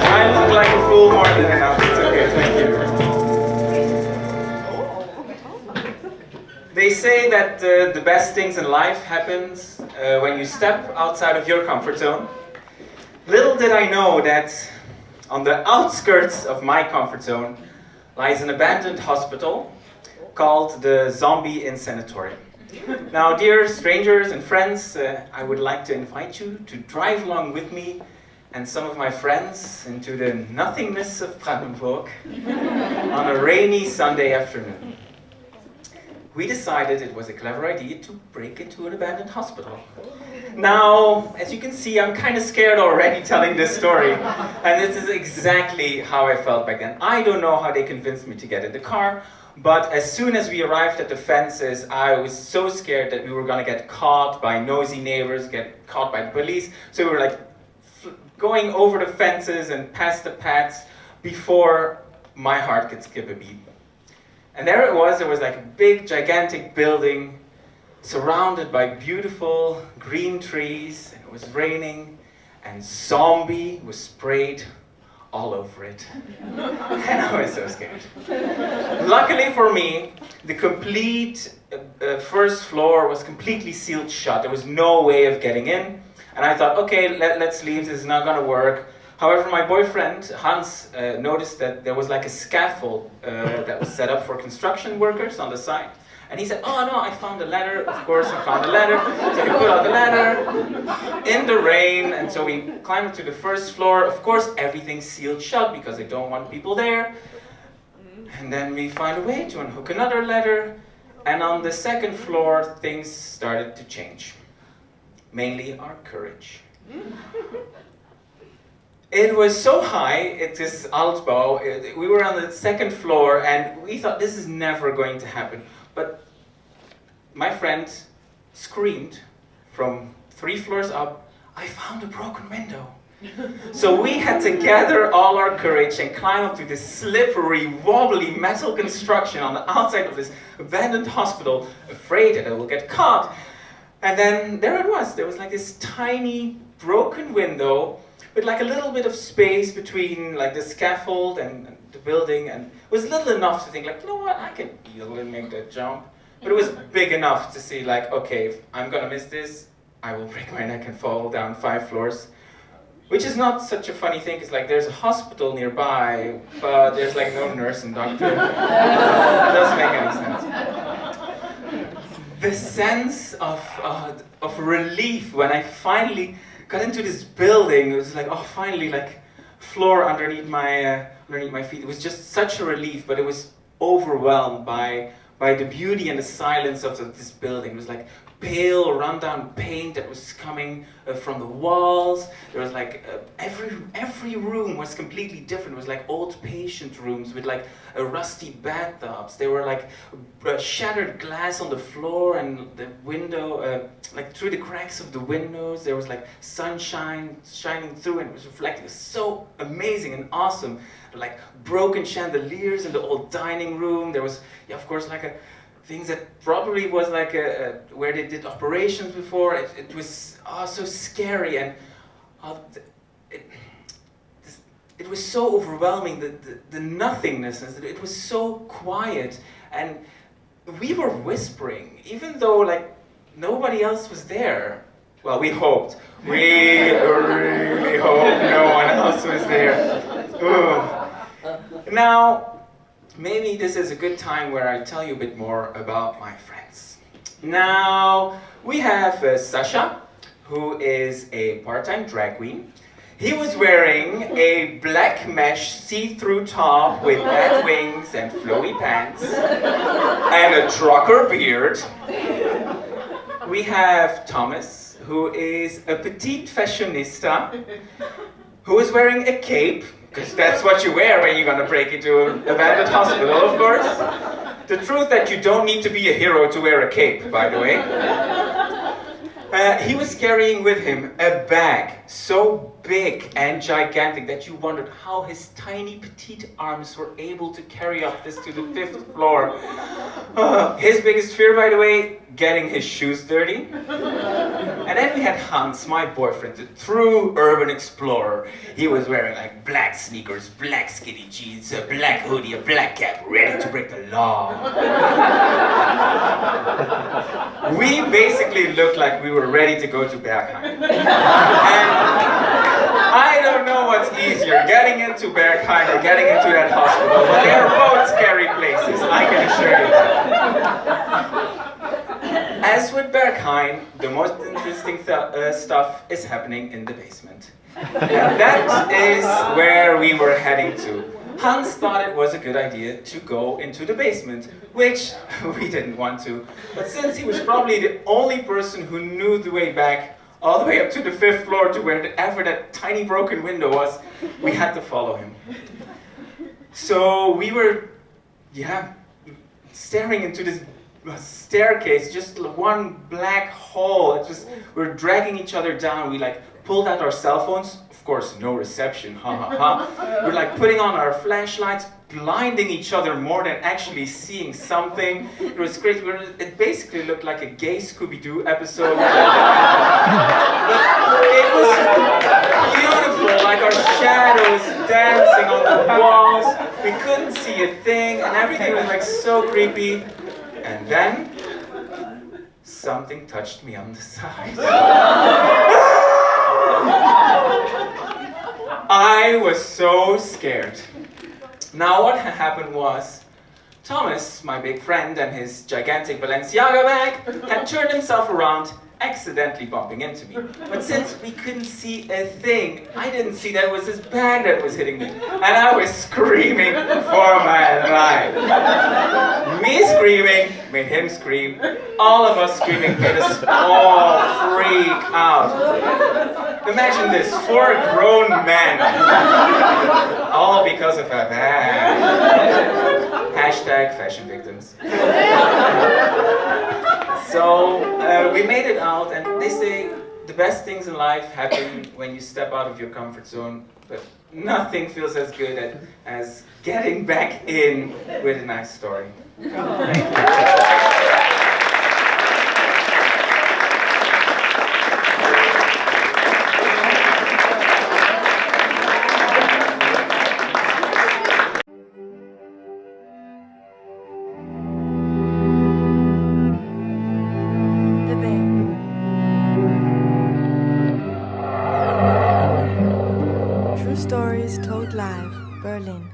I look like a fool more than enough. It's okay, thank you. They say that the best things in life happens when you step outside of your comfort zone. Little did I know that on the outskirts of my comfort zone lies an abandoned hospital called the Zombie Insanatorium. Now, dear strangers and friends, I would like to invite you to drive along with me and some of my friends into the nothingness of Brandenburg on a rainy Sunday afternoon. We decided it was a clever idea to break into an abandoned hospital. Now, as you can see, I'm kind of scared already telling this story. And this is exactly how I felt back then. I don't know how they convinced me to get in the car, but as soon as we arrived at the fences, I was so scared that we were going to get caught by nosy neighbors, get caught by the police. So we were like going over the fences and past the paths before my heart could skip a beat. And there it was like a big, gigantic building surrounded by beautiful green trees, and it was raining, and zombie was sprayed all over it. And I was so scared. Luckily for me, the complete first floor was completely sealed shut. There was no way of getting in. And I thought, okay, let's leave, this is not gonna work. However, my boyfriend, Hans, noticed that there was like a scaffold that was set up for construction workers on the side. And he said, oh no, I found a ladder. Of course, I found a ladder. So we put out the ladder in the rain. And so we climbed to the first floor. Of course, everything's sealed shut because they don't want people there. And then we find a way to unhook another ladder. And on the second floor, things started to change. Mainly our courage. It was so high, it is Altbau, we were on the second floor and we thought this is never going to happen. But my friend screamed from 3 floors up, I found a broken window. So we had to gather all our courage and climb up to this slippery, wobbly metal construction on the outside of this abandoned hospital, afraid that I will get caught. And then there it was, there was like this tiny broken window with like a little bit of space between like the scaffold and the building, and it was little enough to think like, you know what, I can easily make that jump. But it was big enough to see like, okay, if I'm gonna miss this, I will break my neck and fall down 5 floors. Which is not such a funny thing, it's like there's a hospital nearby, but there's like no nurse and doctor. It doesn't make any sense. The sense of relief when I finally got into this building, it was like, oh, finally, like, floor underneath my feet. It was just such a relief, but it was overwhelmed by the beauty and the silence of this building. It was like pale, rundown paint that was coming from the walls. There was like, every room was completely different. It was like old patient rooms with like rusty bathtubs. There were like shattered glass on the floor and the window, like through the cracks of the windows, there was like sunshine shining through and it was reflecting. It was so amazing and awesome. Like broken chandeliers in the old dining room. There was, yeah, of course, like things that probably was like where they did operations before. It was so scary, and it was so overwhelming, the nothingness. It was so quiet, and we were whispering, even though like nobody else was there. Well, we hoped. We really hoped no one else was there. Ugh. Now, maybe this is a good time where I tell you a bit more about my friends. Now, we have Sasha, who is a part-time drag queen. He was wearing a black mesh see-through top with bat wings and flowy pants and a trucker beard. We have Thomas, who is a petite fashionista, who is wearing a cape, because that's what you wear when you're going to break into an abandoned hospital, of course. The truth that you don't need to be a hero to wear a cape, by the way. He was carrying with him a bag so big and gigantic that you wondered how his tiny petite arms were able to carry up this to the 5th floor. His biggest fear, by the way, getting his shoes dirty. And then we had Hans, my boyfriend, the true urban explorer. He was wearing like black sneakers, black skinny jeans, a black hoodie, a black cap, ready to break the law. We basically looked like we were ready to go to Berghain. And I don't know what's easier, getting into Berghain or getting into that hospital, but they are both scary places, I can assure you that. As with Berghain, the most interesting stuff is happening in the basement. And that is where we were heading to. Hans thought it was a good idea to go into the basement, which we didn't want to. But since he was probably the only person who knew the way back, all the way up to the 5th floor to wherever that tiny broken window was, we had to follow him. So we were, staring into this staircase, just one black hole. It was, we were dragging each other down. We pulled out our cell phones. Of course, no reception, ha ha ha. We're putting on our flashlights, blinding each other more than actually seeing something. It was crazy. It basically looked like a gay Scooby-Doo episode. But it was beautiful, like our shadows dancing on the walls. We couldn't see a thing, and everything was so creepy. And then, something touched me on the side. I was so scared. Now what had happened was, Thomas, my big friend, and his gigantic Balenciaga bag had turned himself around, accidentally bumping into me. But since we couldn't see a thing, I didn't see that it was his bag that was hitting me. And I was screaming for my life. Me screaming made him scream. All of us screaming made us all freak out. Imagine this, 4 grown men. All because of a bag. Hashtag fashion victims. So we made it out, and they say the best things in life happen when you step out of your comfort zone, but nothing feels as good as getting back in with a nice story. Thank you. True Stories Told Live, Berlin.